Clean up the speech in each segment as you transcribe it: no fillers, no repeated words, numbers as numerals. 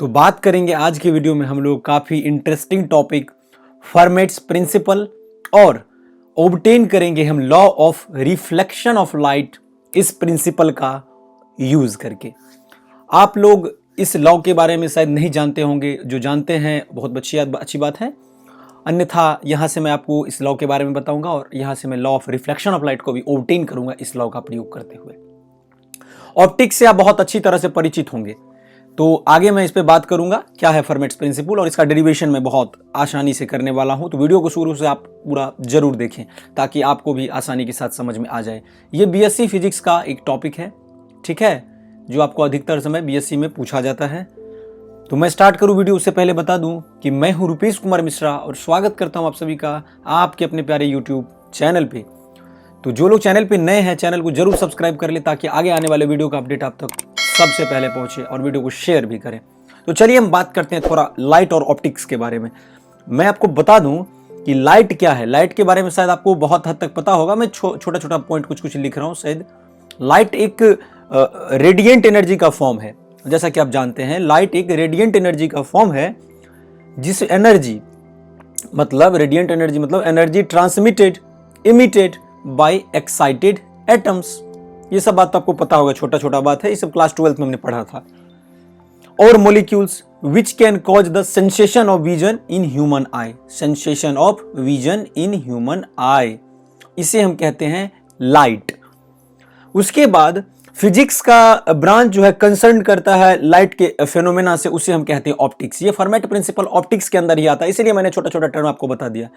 तो बात करेंगे आज की वीडियो में हम लोग काफ़ी इंटरेस्टिंग टॉपिक फर्मेट्स प्रिंसिपल और ऑब्टेन करेंगे हम law of reflection of light इस प्रिंसिपल का यूज़ करके। आप लोग इस लॉ के बारे में शायद नहीं जानते होंगे, जो जानते हैं बहुत अच्छी बात है। अन्यथा यहाँ से मैं आपको इस लॉ के बारे में बताऊंगा और यहाँ से मैं law of reflection of light को भी ऑब्टेन करूंगा इस लॉ का प्रयोग करते हुए। ऑप्टिक्स से आप बहुत अच्छी तरह से परिचित होंगे, तो आगे मैं इस पे बात करूंगा क्या है फर्मेट्स प्रिंसिपल और इसका डेरिवेशन मैं बहुत आसानी से करने वाला हूं। तो वीडियो को शुरू से आप पूरा जरूर देखें ताकि आपको भी आसानी के साथ समझ में आ जाए। ये बीएससी फिजिक्स का एक टॉपिक है, ठीक है, जो आपको अधिकतर समय बीएससी में पूछा जाता है। तो मैं स्टार्ट करूं वीडियो, उससे पहले बता दूं कि मैं हूं रुपेश कुमार मिश्रा और स्वागत करता हूं आप सभी का आपके अपने प्यारे यूट्यूब चैनल पे। तो जो लोग चैनल पे नए हैं, चैनल को जरूर सब्सक्राइब कर ले ताकि आगे आने वाले वीडियो का अपडेट आप तक सबसे पहले पहुंचे और वीडियो को शेयर भी करें। तो चलिए हम बात करते हैं थोड़ा लाइट और ऑप्टिक्स के बारे में। मैं आपको बता दूं कि लाइट क्या है। लाइट के बारे में शायद आपको बहुत हद तक पता होगा, मैं छोटा छोटा पॉइंट कुछ लिख रहा हूं। शायद लाइट एक रेडिएंट एनर्जी का फॉर्म है। जैसा कि आप जानते हैं, लाइट एक रेडिएंट एनर्जी का फॉर्म है, जिस एनर्जी मतलब रेडिएंट एनर्जी मतलब energy transmitted emitted by excited atoms. ये सब बात तो आपको पता होगा, छोटा छोटा बात है, ये सब क्लास 12th में हमने पढ़ा था। और molecules which can cause the sensation of vision in human I. Sensation of vision in human आई, इसे हम कहते हैं लाइट। उसके बाद फिजिक्स का ब्रांच जो है कंसर्न करता है लाइट के फेनोमेना से, उसे हम कहते हैं ऑप्टिक्स। ये फर्मेट प्रिंसिपल ऑप्टिक्स के अंदर ही आता है, इसीलिए मैंने छोटा छोटा टर्म आपको बता दिया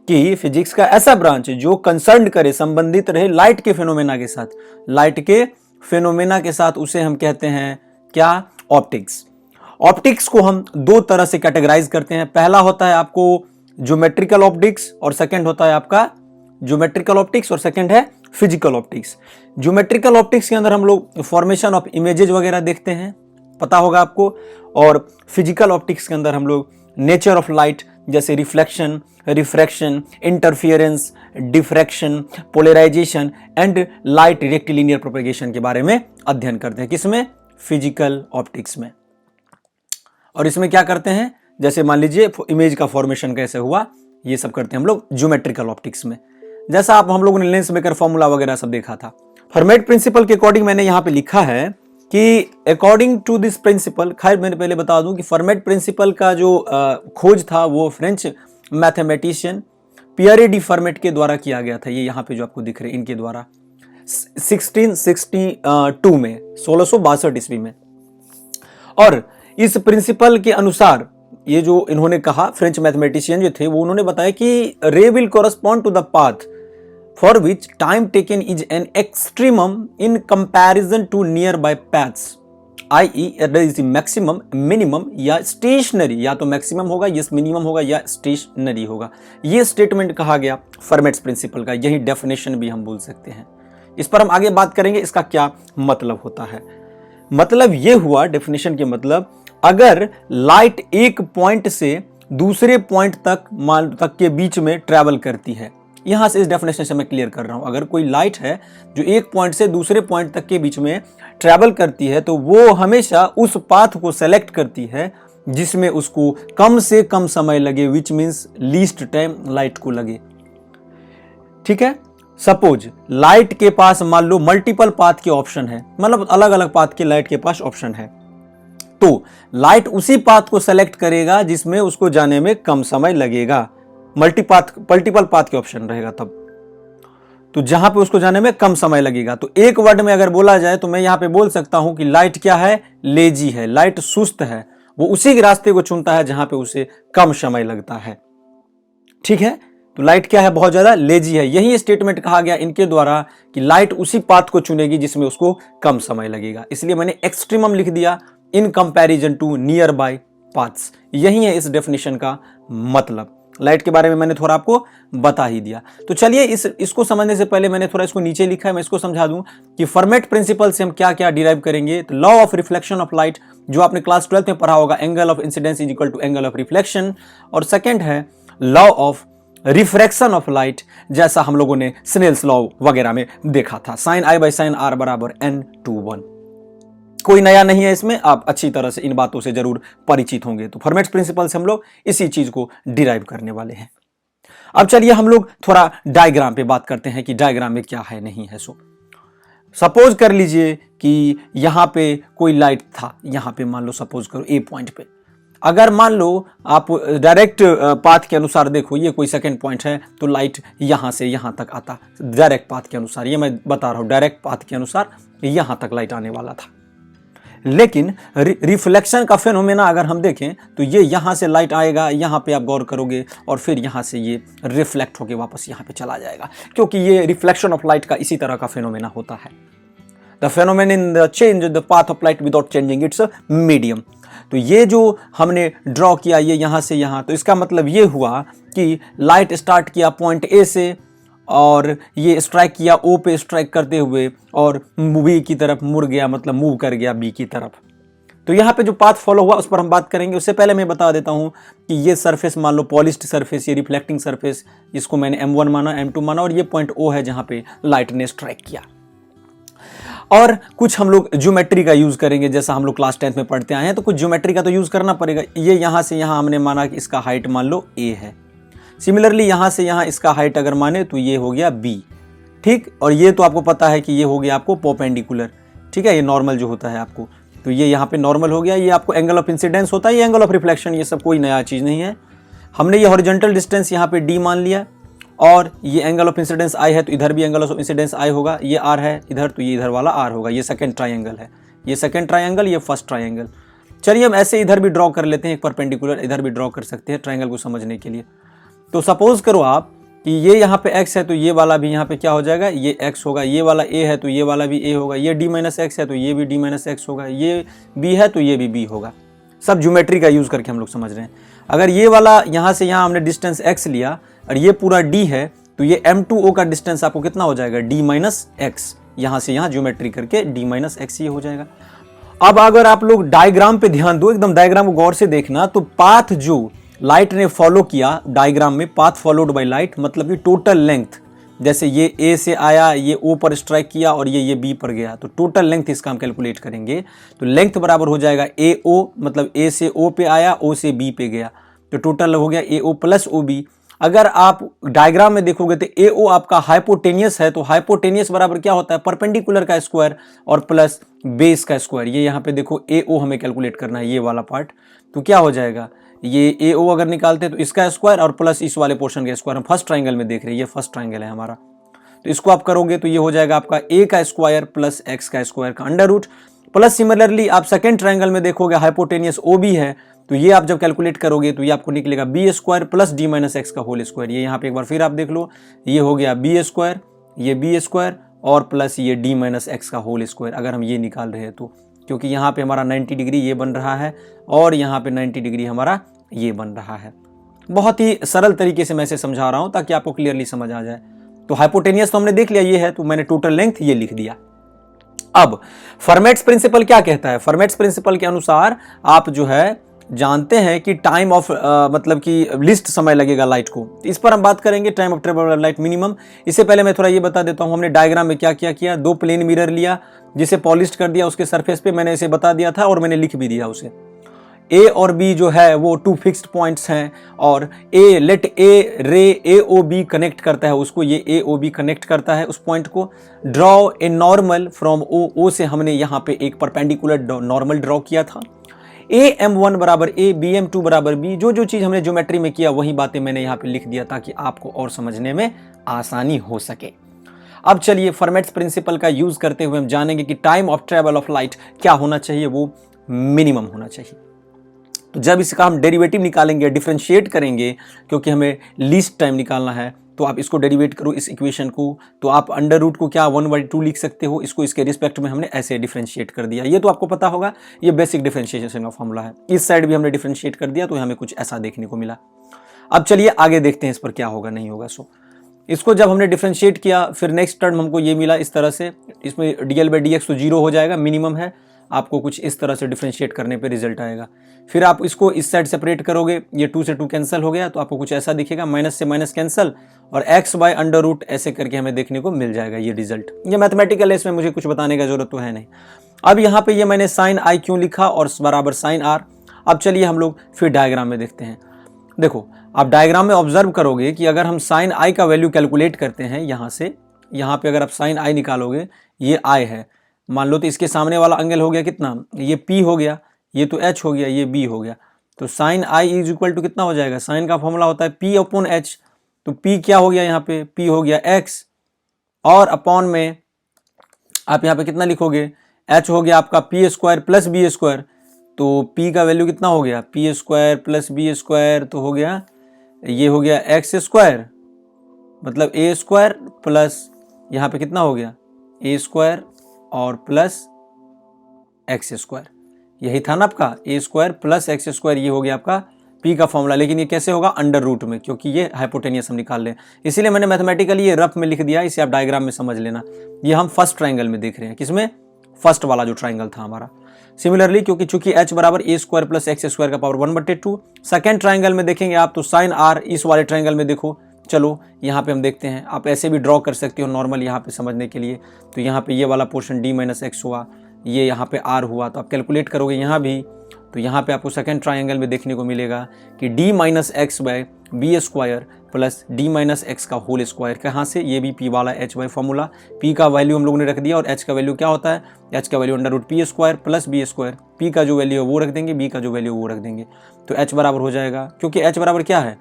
कि फिजिक्स का ऐसा ब्रांच जो कंसर्न करे, संबंधित रहे लाइट के फेनोमेना के साथ, लाइट के फेनोमेना के साथ, उसे हम कहते हैं क्या? ऑप्टिक्स। ऑप्टिक्स को हम दो तरह से कैटेगराइज करते हैं। पहला होता है आपको ज्योमेट्रिकल ऑप्टिक्स और सेकंड होता है आपका ज्योमेट्रिकल ऑप्टिक्स और सेकंड है फिजिकल ऑप्टिक्स। ज्योमेट्रिकल ऑप्टिक्स के अंदर हम लोग फॉर्मेशन ऑफ इमेजेस वगैरह देखते हैं, पता होगा आपको। और फिजिकल ऑप्टिक्स के अंदर हम लोग नेचर ऑफ लाइट जैसे reflection, refraction, interference, diffraction, polarisation and light rectilinear propagation के बारे में अध्ययन करते हैं। किसमें? फिजिकल ऑप्टिक्स में। और इसमें क्या करते हैं, जैसे मान लीजिए इमेज का फॉर्मेशन कैसे हुआ, ये सब करते हैं हम लोग ज्योमेट्रिकल ऑप्टिक्स में। जैसा आप हम लोगों ने लेंस मेकर फॉर्मूला वगैरह सब देखा था। फर्मेट प्रिंसिपल के अकॉर्डिंग मैंने यहां पे लिखा है कि अकॉर्डिंग टू दिस प्रिंसिपल, खैर मैंने पहले बता दूं कि फर्मेट प्रिंसिपल का जो खोज था वो French mathematician Pierre de format के द्वारा किया गया था। ये यहाँ पे जो आपको दिख रहे हैं इनके द्वारा 1662 में, 1662 ईस्वी में। और इस प्रिंसिपल के अनुसार ये जो इन्होंने कहा, फ्रेंच मैथमेटिशियन जो थे वो उन्होंने बताया कि ray will correspond to the path for which time taken is an extremum in comparison to nearby paths, i.e. Maximum, minimum या स्टेशनरी। या तो मैक्सिमम होगा, यस मिनिमम होगा या स्टेशनरी होगा। ये स्टेटमेंट कहा गया फर्मेट्स प्रिंसिपल का, यही डेफिनेशन भी हम बोल सकते हैं। इस पर हम आगे बात करेंगे इसका क्या मतलब होता है। मतलब ये हुआ डेफिनेशन के मतलब, अगर लाइट एक पॉइंट से दूसरे पॉइंट तक के बीच में ट्रैवल करती है, यहां से इस डेफिनेशन से मैं क्लियर कर रहा हूं, अगर कोई लाइट है जो एक पॉइंट से दूसरे पॉइंट तक के बीच में ट्रैवल करती है, तो वो हमेशा उस पाथ को सेलेक्ट करती है जिसमें उसको कम से कम समय लगे, which means least time light को लगे। ठीक है, सपोज लाइट के पास मान लो मल्टीपल पाथ के ऑप्शन है, मतलब अलग अलग पाथ के लाइट के पास ऑप्शन है, तो लाइट उसी पाथ को सेलेक्ट करेगा जिसमें उसको जाने में कम समय लगेगा। मल्टीपल पाथ के ऑप्शन रहेगा तब, तो जहां पे उसको जाने में कम समय लगेगा। तो एक वर्ड में अगर बोला जाए तो मैं यहां पे बोल सकता हूं कि लाइट क्या है? लेजी है, लाइट सुस्त है। वो उसी रास्ते को चुनता है जहां पे उसे कम समय लगता है। ठीक है, तो लाइट क्या है? बहुत ज्यादा लेजी है। यही स्टेटमेंट कहा गया इनके द्वारा कि लाइट उसी पाथ को चुनेगी जिसमें उसको कम समय लगेगा। इसलिए मैंने एक्सट्रीमम लिख दिया, in comparison to nearby paths. यही है इस डेफिनेशन का मतलब। लाइट के बारे में मैंने थोड़ा आपको बता ही दिया। तो चलिए इसको समझने से पहले मैंने थोड़ा इसको नीचे लिखा है, मैं इसको समझा दूं कि फर्मेट प्रिंसिपल से हम क्या क्या डिराइव करेंगे। तो law of reflection of light जो आपने क्लास 12th में पढ़ा होगा, angle of incidence is equal to angle of reflection. और सेकंड है law of refraction of light, जैसा हम लोगों ने स्नेल्स लॉ वगैरह में देखा था, sin i/sin r = n/1। कोई नया नहीं है इसमें, आप अच्छी तरह से इन बातों से जरूर परिचित होंगे। तो फॉर्मेट्स प्रिंसिपल से हम लोग इसी चीज को डिराइव करने वाले हैं। अब चलिए हम लोग थोड़ा डायग्राम पे बात करते हैं कि डायग्राम में क्या है नहीं है। सपोज कर लीजिए कि यहां पे कोई लाइट था, यहां पे मान लो सपोज करो ए पॉइंट पे, अगर मान लो आप डायरेक्ट पाथ के अनुसार देखो, ये कोई सेकंड पॉइंट है तो लाइट यहां से यहां तक आता, डायरेक्ट पाथ के अनुसार, ये मैं बता रहा हूं डायरेक्ट पाथ के अनुसार यहां तक लाइट आने वाला था। लेकिन रिफ्लेक्शन का फेनोमेना अगर हम देखें तो ये यहां से लाइट आएगा, यहां पे आप गौर करोगे, और फिर यहां से ये रिफ्लेक्ट होके वापस यहां पे चला जाएगा, क्योंकि ये रिफ्लेक्शन ऑफ लाइट का इसी तरह का फेनोमेना होता है। The फेनोमेन in the change the path of light without changing it's medium. तो ये जो हमने ड्रॉ किया ये यहां से यहां, तो इसका मतलब ये हुआ कि लाइट स्टार्ट किया पॉइंट ए से और ये स्ट्राइक किया ओ पे स्ट्राइक करते हुए और बी की तरफ मुड़ गया, मतलब मूव कर गया बी की तरफ। तो यहाँ पे जो पाथ फॉलो हुआ उस पर हम बात करेंगे। उससे पहले मैं बता देता हूँ कि ये सरफेस मान लो पॉलिश्ड सरफेस, ये रिफ्लेक्टिंग सरफेस, इसको मैंने M1 माना, M2 माना, और ये पॉइंट O है जहाँ पे लाइट ने स्ट्राइक किया। और कुछ हम लोग ज्योमेट्री का यूज करेंगे, जैसा हम लोग क्लास 10th में पढ़ते आए हैं, तो कुछ ज्योमेट्री का तो यूज करना पड़ेगा। ये यहाँ से यहाँ हमने माना कि इसका हाइट मान लो A है, सिमिलरली यहाँ से यहाँ इसका हाइट अगर माने तो ये हो गया B, ठीक। और ये तो आपको पता है कि ये हो गया आपको परपेंडिकुलर, ठीक है, ये नॉर्मल जो होता है आपको, तो ये यहाँ पे नॉर्मल हो गया। ये आपको एंगल ऑफ इंसिडेंस होता है, ये एंगल ऑफ रिफ्लेक्शन, ये सब कोई नया चीज़ नहीं है। हमने ये हॉरिजॉन्टल डिस्टेंस यहाँ पे D मान लिया, और ये एंगल ऑफ इंसिडेंस I है तो इधर भी एंगल ऑफ इंसिडेंस I होगा। ये R है इधर तो ये इधर वाला R होगा। ये सेकंड ट्रायंगल है, ये सेकंड ट्रायंगल, ये फर्स्ट ट्रायंगल। चलिए हम ऐसे इधर भी ड्रॉ कर लेते हैं, एक परपेंडिकुलर इधर भी ड्रॉ कर सकते हैं ट्रायंगल को समझने के लिए। तो सपोज करो आप कि ये यहाँ पे x है तो ये वाला भी यहाँ पे क्या हो जाएगा, ये x होगा। ये वाला a है तो ये वाला भी a होगा। ये d माइनस एक्स है तो ये भी d माइनस एक्स होगा। ये b है तो ये भी b होगा। सब ज्योमेट्री का यूज करके हम लोग समझ रहे हैं। अगर ये वाला यहाँ से यहाँ हमने डिस्टेंस x लिया और ये पूरा d है तो ये M2O का डिस्टेंस आपको कितना हो जाएगा, d माइनस एक्स। यहाँ से यहाँ ज्योमेट्री करके d माइनस एक्स ये हो जाएगा। अब अगर आप लोग डायग्राम पे ध्यान दो, एकदम डायग्राम को गौर से देखना, तो पाथ जो लाइट ने फॉलो किया डायग्राम में, पाथ फॉलोड बाय लाइट, मतलब कि टोटल लेंथ, जैसे ये ए से आया, ये ओ पर स्ट्राइक किया और ये बी पर गया, तो टोटल लेंथ इसका हम कैलकुलेट करेंगे। तो लेंथ बराबर हो जाएगा ए ओ, मतलब ए से ओ पे आया, ओ से बी पे गया, तो टोटल हो गया ए ओ प्लस ओ बी। अगर आप डायग्राम में देखोगे तो ए ओ आपका हाइपोटेनियस है, तो हाइपोटेनियस बराबर क्या होता है, परपेंडिकुलर का स्क्वायर और प्लस बेस का स्क्वायर। ये यहाँ पे देखो ए ओ हमें कैलकुलेट करना है, ये वाला पार्ट, तो क्या हो जाएगा, ये ए ओ अगर निकालते हैं तो इसका स्क्वायर और प्लस इस वाले पोर्शन का स्क्वायर। हम फर्स्ट ट्राइंगल में देख रहे हैं, ये फर्स्ट ट्राइंगल है हमारा, तो इसको आप करोगे तो ये हो जाएगा आपका ए का स्क्वायर प्लस एक्स का स्क्वायर का अंडर रूट, प्लस सिमिलरली आप सेकंड ट्राइंगल में देखोगे हाइपोटेनियस ओ बी है, तो ये आप जब कैलकुलेट करोगे तो ये आपको निकलेगा b square plus d minus x का होल स्क्वायर। ये यहाँ पे एक बार फिर आप देख लो, ये हो गया बी स्क्वायर, ये बी स्क्वायर और प्लस ये डी माइनस एक्स का होल स्क्वायर, अगर हम ये निकाल रहे हैं तो, क्योंकि यहाँ पे हमारा 90 डिग्री ये बन रहा है और यहाँ पे 90 डिग्री हमारा ये बन रहा है। बहुत ही सरल तरीके से मैं इसे समझा रहा हूँ ताकि आपको क्लियरली समझ आ जाए। तो हाइपोटेनियस तो हमने देख लिया ये है, तो मैंने टोटल लेंथ ये लिख दिया। अब फर्मेट्स प्रिंसिपल क्या कहता है, फर्मेट्स प्रिंसिपल के अनुसार आप जो है जानते हैं कि टाइम ऑफ मतलब कि लिस्ट समय लगेगा लाइट को, इस पर हम बात करेंगे, time of travel of light minimum. इससे पहले मैं थोड़ा ये बता देता हूँ, हमने डायग्राम में क्या क्या किया, दो प्लेन मिरर लिया जिसे पॉलिश कर दिया, उसके सरफेस पे मैंने इसे बता दिया था और मैंने लिख भी दिया उसे। ए और बी जो है वो टू फिक्स्ड पॉइंट्स हैं, और ए लेट ए रे ए ओ बी कनेक्ट करता है उसको, ये ए ओ बी कनेक्ट करता है उस पॉइंट को। Draw a normal from O, O से हमने यहाँ पे एक परपेंडिकुलर नॉर्मल ड्रॉ किया था। ए M1 बराबर ए, बी M2 बराबर बी, जो चीज़ हमने ज्योमेट्री में किया वही बातें मैंने यहाँ पे लिख दिया ताकि आपको और समझने में आसानी हो सके। अब चलिए फर्मेट्स प्रिंसिपल का यूज करते हुए हम जानेंगे कि time of travel of light क्या होना चाहिए, वो मिनिमम होना चाहिए। तो जब इसका हम डेरिवेटिव निकालेंगे, डिफरेंशिएट करेंगे, क्योंकि हमें लीस्ट टाइम निकालना है, तो आप इसको डेरिवेट करो इस इक्वेशन को, तो आप अंडर रूट को क्या 1/2 लिख सकते हो, इसको इसके रिस्पेक्ट में हमने ऐसे डिफरेंशिएट कर दिया। ये तो आपको पता होगा, ये बेसिक डिफरेंशिएशन का फॉर्मूला है। इस साइड भी हमने डिफरेंशिएट कर दिया तो हमें कुछ ऐसा देखने को मिला। अब चलिए आगे देखते हैं इस पर क्या होगा नहीं होगा। सो इसको जब हमने डिफरेंशिएट किया, फिर नेक्स्ट टर्म हमको ये मिला इस तरह से, इसमें dl/dx तो 0 हो जाएगा, मिनिमम है, आपको कुछ इस तरह से डिफरेंशिएट करने पे रिजल्ट आएगा। फिर आप इसको इस साइड सेपरेट करोगे, ये 2 से 2 कैंसिल हो गया, तो आपको कुछ ऐसा दिखेगा, माइनस से माइनस कैंसिल और x/√, ऐसे करके हमें देखने को मिल जाएगा ये रिजल्ट। ये मैथमेटिकल है, इसमें मुझे कुछ बताने का जरूरत तो है नहीं। अब यहाँ पे ये मैंने साइन आई क्यों लिखा और बराबर साइन आर। अब चलिए हम लोग फिर डायग्राम में देखते हैं। देखो आप डायग्राम में ऑब्जर्व करोगे कि अगर हम साइन आई का वैल्यू कैलकुलेट करते हैं यहाँ से, यहाँ पे अगर आप साइन आई निकालोगे, ये आई है मान लो, तो इसके सामने वाला एंगल हो गया कितना, ये पी हो गया, ये तो एच हो गया, ये बी हो गया। तो sine i is equal to कितना हो जाएगा, साइन का फॉर्मूला होता है पी अपॉन एच। तो पी क्या हो गया यहाँ पे, पी हो गया एक्स, और अपॉन में आप यहाँ पे कितना लिखोगे, एच हो गया आपका p square plus b square. तो पी का वैल्यू कितना हो गया, p square plus b square, तो हो गया ये हो गया एक्स स्क्वायर, मतलब ए स्क्वायर प्लस यहाँ पे कितना हो गया ए स्क्वायर और प्लस एक्स स्क्वायर। यही था ना आपका ए स्क्वायर प्लस एक्स स्क्वायर, ये हो गया आपका पी का फॉर्मूला। लेकिन ये कैसे होगा, अंडर रूट में, क्योंकि ये हाइपोटेनियस हम निकाल रहे हैं, इसीलिए मैंने मैथमेटिकली ये रफ में लिख दिया, इसे आप डायग्राम में समझ लेना। ये हम फर्स्ट ट्राइंगल में देख रहे हैं, किसमें, फर्स्ट वाला जो ट्राइंगल था हमारा। सिमिलरली क्योंकि चूंकि h बराबर ए स्क्वायर प्लस एक्स स्क्वायर का पावर 1/2, सेकेंड ट्राइंगल में देखेंगे आप तो साइन आर, इस वाले ट्राइंगल में देखो, चलो यहाँ पे हम देखते हैं, आप ऐसे भी ड्रॉ कर सकते हो नॉर्मल यहाँ पे समझने के लिए। तो यहाँ पे ये वाला पोर्शन d माइनस एक्स हुआ, ये यहाँ पे r हुआ, तो आप कैलकुलेट करोगे यहाँ भी, तो यहाँ पे आपको सेकेंड ट्राइंगल में देखने को मिलेगा कि d minus x by b square plus d minus x का होल स्क्वायर। कहाँ से, ये भी p वाला h बाई फॉर्मूला, p का वैल्यू हम लोगों ने रख दिया और h का वैल्यू क्या होता है, h का value under root p square plus b square, p का जो वैल्यू है वो रख देंगे, b का जो वैल्यू वो रख देंगे। तो h बराबर हो जाएगा, क्योंकि h बराबर क्या है,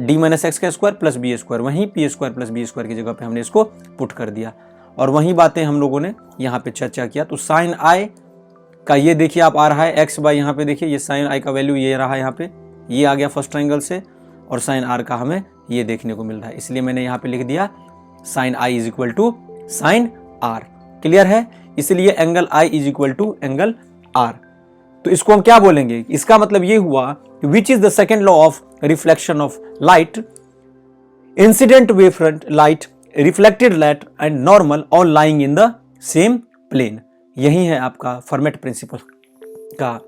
d माइनस एक्स का स्क्वायर प्लस बी स्क्वायर, वहीं p square plus b square की जगह पे हमने इसको पुट कर दिया, और वही बातें हम लोगों ने यहाँ पे चर्चा किया। तो साइन आई का ये देखिए आप आ रहा है एक्स बाई, यहाँ पे देखिए ये साइन आई का वैल्यू ये रहा है, यहाँ पे ये आ गया फर्स्ट ट्राइंगल से, और साइन आर का हमें ये देखने को मिल रहा है, इसलिए मैंने यहाँ पे लिख दिया sine i is equal to sine r. Clear है, इसलिए angle i is equal to angle r. तो इसको हम क्या बोलेंगे, इसका मतलब ये हुआ which is the second law of reflection of light, incident wave front light, reflected light and normal all lying in the same plane. यही है आपका फर्मेट प्रिंसिपल का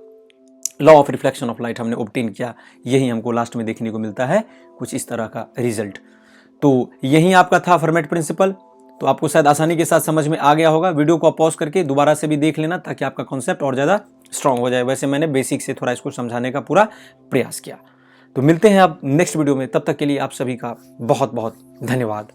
law of reflection of light हमने ऑब्टेन किया, यही हमको last में देखने को मिलता है कुछ इस तरह का रिजल्ट। तो यही आपका था फर्मेट प्रिंसिपल। तो आपको शायद आसानी के साथ समझ में आ गया होगा। वीडियो को पॉज करके दोबारा से भी देख लेना ताकि आपका कॉन्सेप्ट और ज़्यादा स्ट्रांग हो जाए। वैसे मैंने बेसिक से थोड़ा इसको समझाने का पूरा प्रयास किया। तो मिलते हैं अब नेक्स्ट वीडियो में, तब तक के लिए आप सभी का बहुत बहुत धन्यवाद।